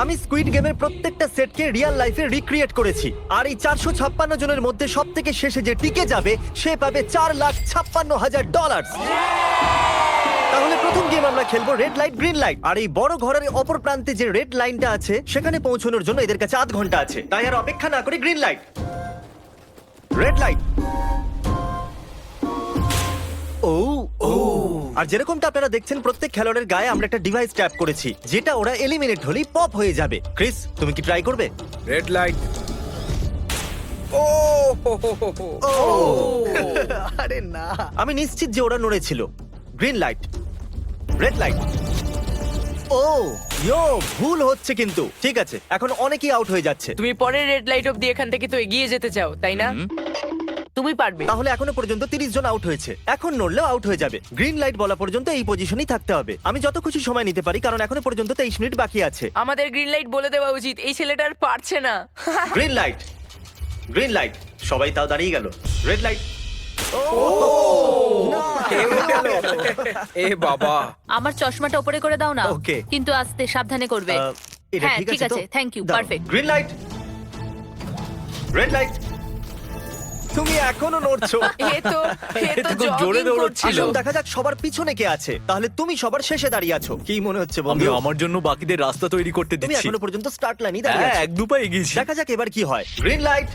আমি স্কুইড গেমের প্রত্যেকটা সেটকে রিয়েল লাইফে রিক্রিয়েট করেছি, আর এই 456 জনের মধ্যে সব থেকে শেষে যে টিকে যাবে সে পাবে $4,56,000। তাহলে প্রথম গেম আমরা খেলবো রেড লাইট গ্রিন লাইট। আর এই বড় ঘরের অপর প্রান্তে যে রেড লাইনটা আছে সেখানে পৌঁছানোর জন্য এদের কাছে 8 ঘন্টা আছে। তাই আর অপেক্ষা না করে গ্রিন লাইট, রেড লাইট। ও ও আর যেরকমটা আপনারা দেখছেন প্রত্যেক খেলোয়াড়ের গায়ে আমরা একটা ডিভাইস ট্যাপ করেছি যেটা ওরা এলিমিনেট হলেই পপ হয়ে যাবে। ক্রিস, তুমি কি ট্রাই করবে? Red light. ও আরে না, আমি নিশ্চিত যে ওরা নড়েছিল। Green light, red light. ও ইয়ো, ভুল হচ্ছে কিন্তু। ঠিক আছে, এখন অনেকেই আউট হয়ে যাচ্ছে। তুমি পরের রেড লাইট অব্দি এখান থেকে তো এগিয়ে যেতে চাও, তাই না? তুমি পারবে। তাহলে এখনো পর্যন্ত 30 জন আউট হয়েছে। এখন নড়লেও আউট হয়ে যাবে। গ্রিন লাইট বলা পর্যন্ত এই পজিশনেই থাকতে হবে। আমি যত খুশি সময় নিতে পারি কারণ এখনো পর্যন্ত 23 মিনিট বাকি আছে। আমাদের গ্রিন লাইট বলে দেওয়া উচিত, এই ছেলেটা আর পারছে না। Green light, green light. সবাই তাও দাঁড়িয়ে গেল। Red light. এ বাবা, আমার চশমাটা উপরে করে দাও না। Okay. কিন্তু আস্তে সাবধানে করবে। এটা হ্যাঁ, ঠিক ঠিক আছে তো? আছে, thank you, দাও। perfect. Green light, red light. তুমি এখনো নড়ছো। এ তো খুব জোরে jogging দৌড়চ্ছিল। করছিল। আসুন দেখা যাক সবার পিছনে কে আছে। তাহলে তুমি সবার শেষে দাঁড়িয়ে আছো। কি মনে হচ্ছে আমি বন্ধু? আমার জন্য বাকিদের রাস্তা তৈরি করতে তুমি দিচ্ছি। এখনো পর্যন্ত স্টার্ট লাইনই দাঁড়িয়ে হ্যাঁ, আছো। এক দু পা এগিয়েছি। দেখা যাক এবার কি হয়। Green light,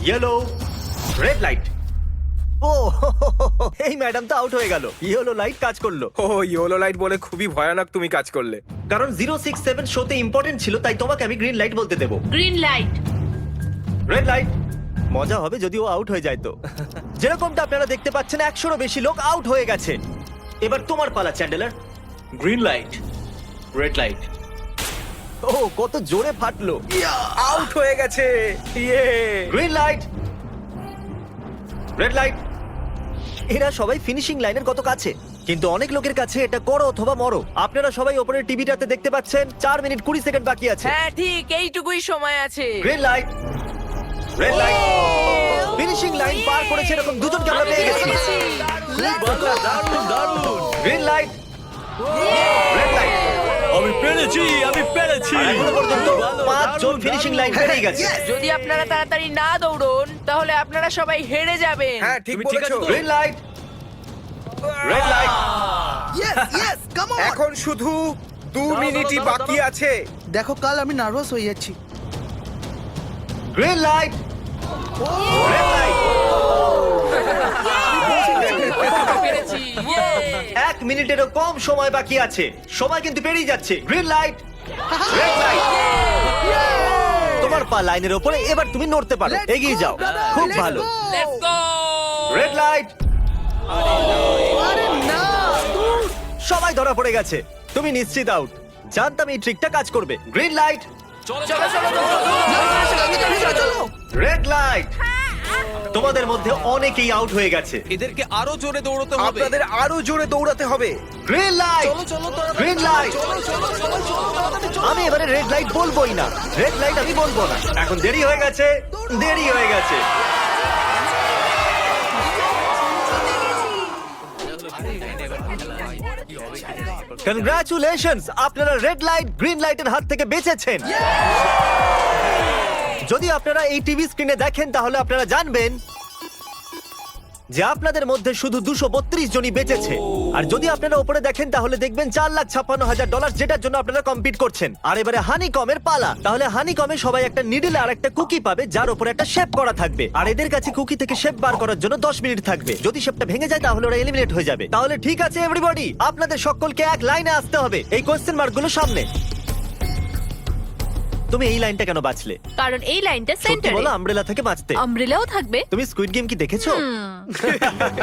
yellow, red light. ও এই ম্যাডাম তো আউট হয়ে গেল। ইয়েলো লাইট কাজ করলো ও ইয়েলো লাইট বলে খুবই ভয়ানক তুমি কাজ করলে। কারণ 067 শোতে ইম্পর্টেন্ট ছিল, তাই তোমাকে আমি গ্রিন লাইট বলতে দেবো। Green light. Red light. মজা হবে যদি ও আউট হয়ে যায় তো। যেরকমটা আপনারা দেখতে পাচ্ছেন 100-এরও বেশি লোক আউট হয়ে গেছে। এবার তোমার পালা Chandler. Green light, red light. ও কত জোরে ফাটলো। আউট হয়ে গেছে। ইয়ে। Green light, red light. এরা সবাই ফিনিশিং লাইনের কত কাছে, কিন্তু অনেক লোকের কাছে এটা করো অথবা মরো। আপনারা সবাই ওপরের টিভিটাতে দেখতে পাচ্ছেন 4 মিনিট 20 সেকেন্ড বাকি আছে। হ্যাঁ ঠিক, এইটুকুই সময় আছে। Green light, red light. Finishing line পার করেছে এরকম দুজনকে আমরা পেয়ে গেছি। দারুণ দারুণ। Green light, red light. আমি পেরেছি, আমি পেরেছি। এখনো পর্যন্ত 5 জন ফিনিশিং লাইন পেরিয়ে গেছে। যদি আপনারা তাড়াতাড়ি না দৌড়ন তাহলে আপনারা সবাই হেরে যাবেন। হ্যাঁ ঠিক তুমি ঠিক বলেছো। আছো তো? Green light, red light. এখন শুধু 2 মিনিটই বাকি আছে। দেখো কাল আমি নার্ভাস হয়ে যাচ্ছি। Green light, red light. পেরেছি। ইয়ে! 1 মিনিটেরও কম সময় বাকি আছে। সময় কিন্তু পেরিয়ে যাচ্ছে। Green light, red light. তোমার পা লাইনের উপরে, এবার তুমি নড়তে পারো। এগিয়ে যাও, খুব ভালো। Let's go! Red light. সবাই ধরা পড়ে গেছে। তুমি নিশ্চিত আউট। জানতাম এই ট্রিকটা কাজ করবে। গ্রিন লাইট, চলো চলো। Red light. তোমাদের মধ্যে অনেকেই আউট হয়ে গেছে। এদেরকে আরো জোরে দৌড়তে হবে। আপনাদের আরো জোরে দৌড়াতে হবে। Green light, green light. আমি এবারে রেড লাইট বলবোই না। রেড লাইট আমি বলবো না। এখন দেরি হয়ে গেছে, দেরি হয়ে গেছে। কনগ্রাচুলেশনস, আপনারা রেড লাইট গ্রিন লাইটের হাত থেকে বেঁচেছেন। যদি আপনারা এই টিভি স্ক্রিনে দেখেন তাহলে আপনারা জানবেন যে আপনাদের মধ্যে শুধু 232 জনই বেঁচেছে। আর যদি আপনারা উপরে দেখেন তাহলে দেখবেন $4,56,000, যেটার জন্য আপনারা কম্পিট করছেন। আর এবারে হানি কমের পালা। তাহলে হানি কমে সবাই একটা নিডল আর একটা কুকি পাবে যার উপরে একটা শেপ করা থাকবে। আর এদের কাছে কুকি থেকে শেপ বার করার জন্য 10 মিনিট থাকবে। যদি শেপটা ভেঙে যায় তাহলে ওরা এলিমিনেট হয়ে যাবে। তাহলে ঠিক আছে এভরিবডি, আপনাদের সকলকে এক লাইনে আসতে হবে এই কোশ্চেন মার্কগুলো সামনে। তুমি এই লাইনটা কেন বাঁচলে? কারণ এই লাইনটা সত্যি সেন্টারে। বলো, আমব্রেলা থেকে বাঁচতে। আমব্রেলাও থাকবে। তুমি স্কুইড গেম কি দেখেছো?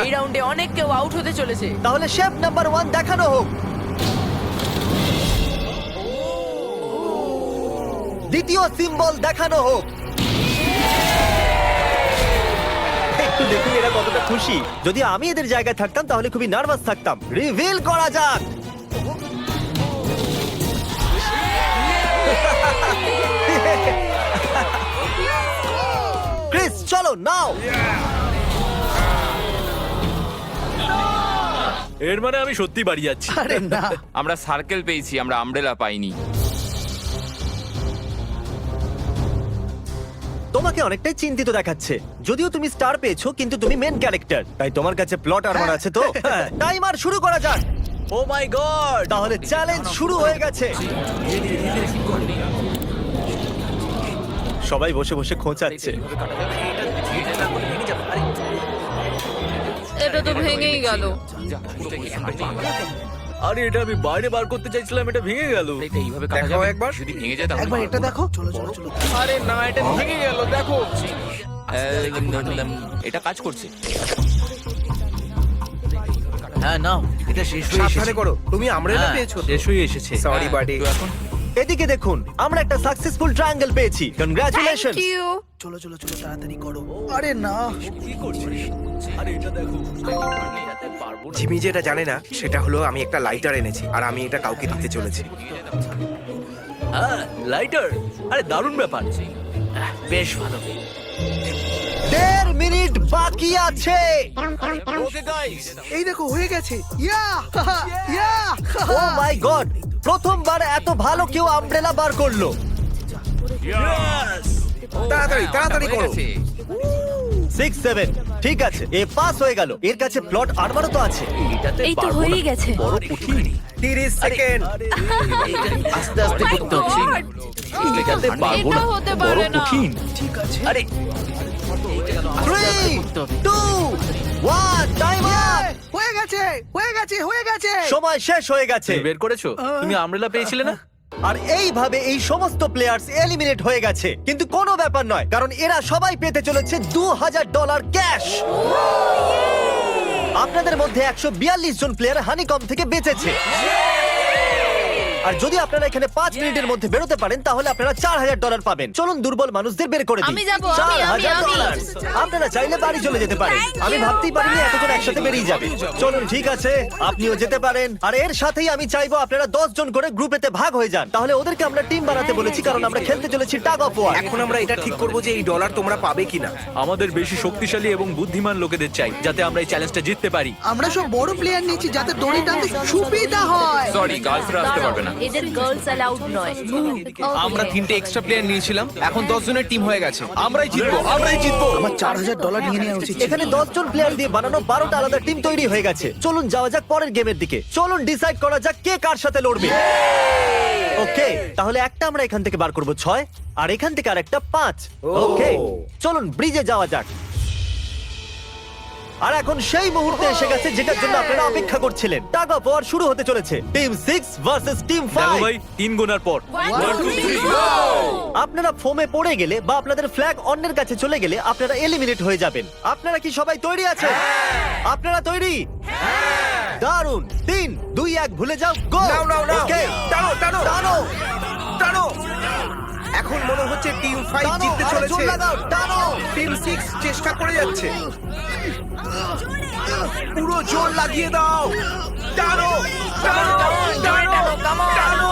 এই রাউন্ডে অনেক কেউ আউট হতে চলেছে। তাহলে শেপ নাম্বার 1 দেখানো হোক। দ্বিতীয় সিম্বল দেখানো হোক। একটু দেখুন এরা কতটা খুশি। যদি আমি এদের জায়গায় থাকতাম তাহলে খুবই নার্ভাস থাকতাম। রিভিল করা যাক। ক্রিস চলো নাও। এর মানে আমি সত্যি বাড়ি যাচ্ছি। আরে না, আমরা সার্কেল পেয়েছি, আমরা আমব্রেলা পাইনি। তোমাকে অনেকটাই চিন্তিত দেখাচ্ছে। যদিও তুমি স্টার পেয়েছো কিন্তু তুমি মেন ক্যারেক্টার, তাই তোমার কাছে প্লট আর্মার আছে তো। টাইমার শুরু করা যাক। ও মাই গড! তাহলে চ্যালেঞ্জ শুরু হয়ে গেছে। সবাই বসে বসে খোঁচাচ্ছে। এটা তো ভেঙেই গেল। আরে এটা আমি বাইরে বার করতে চাইছিলাম, এটা ভেঙে গেল। দেখাও একবার। একবার এটা দেখো। চলো চলো চলো। আরে না, এটা ভেঙে গেল, দেখো। এটা কাজ করছে। হ্যাঁ নাও, এটা শেষ হয়ে সাবধানে এসেছে। করো, তুমি আমরেলা হ্যাঁ, পেয়েছো তো? শেষ হয়ে এসেছে। Sorry, হ্যাঁ, buddy. তো এখন এদিকে দেখুন, আমরা একটা সাকসেসফুল ট্রায়াঙ্গেল পেয়েছি। কনগ্রাচুলেশন। Thank you. চলো চলো চলো তাড়াতাড়ি করো। আরে না। কি করছিস? আরে এটা দেখো। এটাতে পারবো না। জিমি যেটা জানে না সেটা হলো আমি একটা লাইটার এনেছি আর আমি এটা কাউকে দিতে চলেছি। হ্যাঁ, লাইটার। আরে দারুণ ব্যাপার। বেশ ভালো। 1.5 মিনিট বাকি আছে। ওকে গাইস, এই দেখো হয়ে গেছে। ইয়া ইয়া। ও মাই গড, প্রথমবার এত ভালো কেউ আমব্রেলা বার করলো। তাড়াতাড়ি তাড়াতাড়ি করো। 6 7 ঠিক আছে, এ পাস হয়ে গেল। এর কাছে প্লট আর্মারও তো আছে। এটাতে এই তো পারবো হয়েই না। গেছে। বড় কঠিন। 30 সেকেন্ড। আস্তে আস্তে করতে হচ্ছে। এটাতে পারবো এটা না। হতে বড় পারে না। কঠিন। ঠিক আছে। আরে 3 2 1 টাইমার। হয়ে গেছে হয়ে গেছে হয়ে গেছে। সময় শেষ হয়ে গেছে। তুমি বের করেছো? তুমি আমব্রেলা পেয়েছিলে না? আর এইভাবে এই সমস্ত প্লেয়ার্স এলিমিনেট হয়ে গেছে। কিন্তু কোনো ব্যাপার নয়, কারণ এরা সবাই পেতে চলেছে $2000 ক্যাশ। আপনাদের মধ্যে 142 জন প্লেয়ার হানিকম থেকে বেঁচেছে। আর যদি আপনারা এখানে 5 মিনিটের মধ্যে বেরোতে পারেন তাহলে আপনারা $4000 পাবেন। চলুন দুর্বল মানুষদের বের করে দিই। আমি যাবো, আমি। $4000 আপনারা চাইলে বাড়ি চলে যেতে পারেন। আমি ভাবতেই পারিনি এতজন একসাথে বেরিয়ে যাবে। চলুন ঠিক আছে, আপনিও যেতে পারেন। আর এর সাথেই আমি চাইবো আপনারা 10 জন করে গ্রুপেতে ভাগ হয়ে যান। তাহলে ওদেরকে আমরা টিম বানাতে বলেছি, কারণ আমরা খেলতে চলেছি টাগ অফ ওয়ার। এখন আমরা এটা ঠিক করব যে এই ডলার তোমরা পাবে কিনা। আমাদের বেশি শক্তিশালী এবং বুদ্ধিমান লোকেদের চাই, যাতে আমরা এই চ্যালেঞ্জটা জিততে পারি। আমরা সব বড় প্লেয়ার নিয়েছি যাতে দড়ি টানতে সুবিধা হয়। সরি, গার্লসরা আসতে পারবে না। এদের গার্লস অ্যালাউড নয়। আমরা 3টে এক্সট্রা প্লেয়ার নিয়েছিলাম, এখন 10 জনের টিম হয়ে গেছে। আমরাই জিতবো, আমরাই জিতবো। আমার $4000 নিয়ে নেওয়া উচিত ছিল। এখানে 10 জন প্লেয়ার দিয়ে বানানো 12টা আলাদা টিম তৈরি হয়ে গেছে। চলুন যাওয়া যাক পরের গেমের দিকে। চলুন ডিসাইড করা যাক কে কার সাথে লড়বে। ওকে, তাহলে একটা আমরা এখান থেকে বার করব 6, আর এখান থেকে আরেকটা 5। ওকে, চলুন ব্রিজে যাওয়া যাক। আর এখন সেই মুহূর্তে এসে গেছে যেটার জন্য আপনারা অপেক্ষা করছিলেন। টাগ অফ ওয়ার শুরু হতে চলেছে। টিম 6 ভার্সেস টিম দেখো 5। ভাই, 3 গোনার পর। আপনারা ফোমে পড়ে গেলে বা আপনাদের ফ্ল্যাগ অন্যের কাছে চলে গেলে আপনারা এলিমিনেট হয়ে যাবেন। আপনারা কি সবাই তৈরি আছেন? আপনারা তৈরি? দারুন। 3 2 1 ভুলে যাও, গো। নাও নাও নাও। ওকে, টানো টানো টানো টানো। এখন মনে হচ্ছে টিম 5 টানো, জিততে আরো চলেছে। জোর লাগাও, টানো। টিম 6 চেষ্টা করে যাচ্ছে। পুরো জোর লাগিয়ে দাও। টানো টানো টানো টানো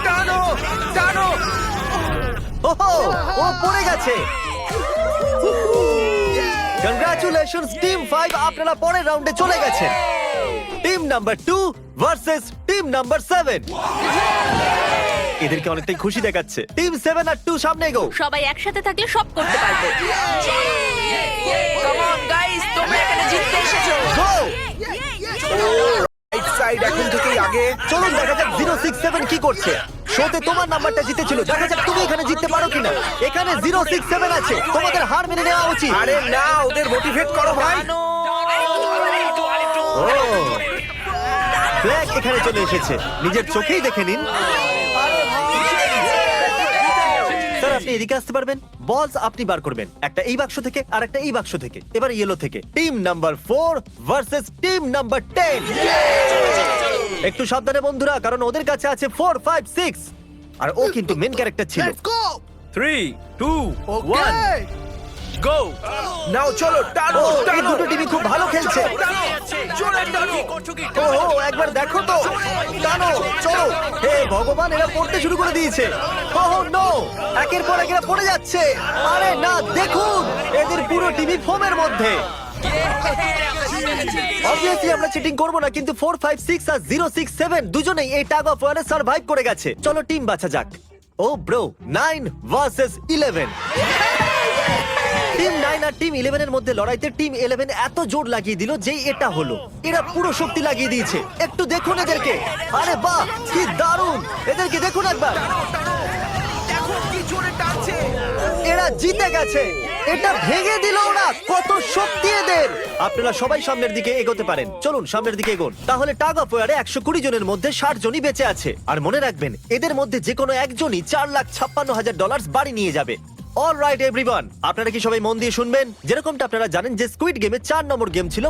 টানো টানো। ওহো, ও পড়ে গেছে। কংগ্রাচুলেশনস টিম 5, আপনারা পরের রাউন্ডে চলে গেছেন। Team number 2 versus team number 7। এদেরকে অনেকটাই খুশি দেখাচ্ছে। টিম 7 আর 2 সামনে এগো। সবাই একসাথে থাকলে সব করতে পারবে। কাম অন গাইস, তোমরা এখানে জিততে এসেছো। গো। রাইট সাইড এখন থেকেই আগে। চলুন দেখা যাক 067 কি করছে। শোতে তোমার নাম্বারটা জিতেছিল, দেখা যাক তুমি এখানে জিততে পারো কিনা। এখানে 067 আছে, তোমাদের হার মেনে নেওয়া উচিত। আরে না, ওদের মোটিভেট করো ভাই। ফ্ল্যাগ এখানে চলে এসেছে, নিজের চোখেই দেখে নিন। স্যার আপনি এদিকে আসতে পারবেন? বলস আপনি বার করবেন, একটা এই বাক্স থেকে আর একটা এই বাক্স থেকে। এবার ইয়েলো থেকে। Team number 4 versus team number 10। একটু সাবধানে বন্ধুরা, কারণ ওদের কাছে আছে 4 5 6, আর ও কিন্তু মেন ক্যারেক্টার ছিল। Let's go. 3 2 ওকে। 1 গো। নাও চলো টানো ও, এই টানো। দুটো টিমই খুব ভালো খেলছে। টানো, জোরে টানো। ও একবার দেখো তো, টানো, চলো। হে ভগবান, এরা পড়তে শুরু করে দিয়েছে। ওহ নো, একের পর এক এরা পড়ে যাচ্ছে। আরে না, দেখুন এদের পুরো টিমই ফোমের মধ্যে। অবভিয়াসলি আমরা চিটিং করব না, কিন্তু 4 5 6 আর 067 দুজনেই এই টাগ অফ ওয়ারে সার্ভাইভ করে গেছে। চলো টিম বাছা যাক। ও ব্রো, 9 ভার্সেস 11। টিম 9 আর টিম 11 এর মধ্যে লড়াইতে টিম 11 এত জোর লাগিয়ে দিল যে এটা হলো। এরা পুরো শক্তি লাগিয়ে দিয়েছে। একটু দেখুন এদেরকে। আরে বাহ, কি দারুণ! এদেরকে দেখুন একবার। এরা জিতে গেছে। এটা ভেঙে দিল ওরা। কত শক্তি এদের! আপনারা সবাই সামনের দিকে এগোতে পারেন। চলুন সামনের দিকে এগোন। তাহলে টাগ অফ ওয়ারে 120 জনের মধ্যে 60 জনই বেঁচে আছে। আর মনে রাখবেন, এদের মধ্যে যে কোনো একজনই $4,56,000 বাড়ি নিয়ে যাবে। অলরাইট এভরিওয়ান, আপনারা কি সবাই মন দিয়ে শুনবেন? যেরকমটা আপনারা জানেন যে স্কুইড গেমে 4 নম্বর গেম ছিল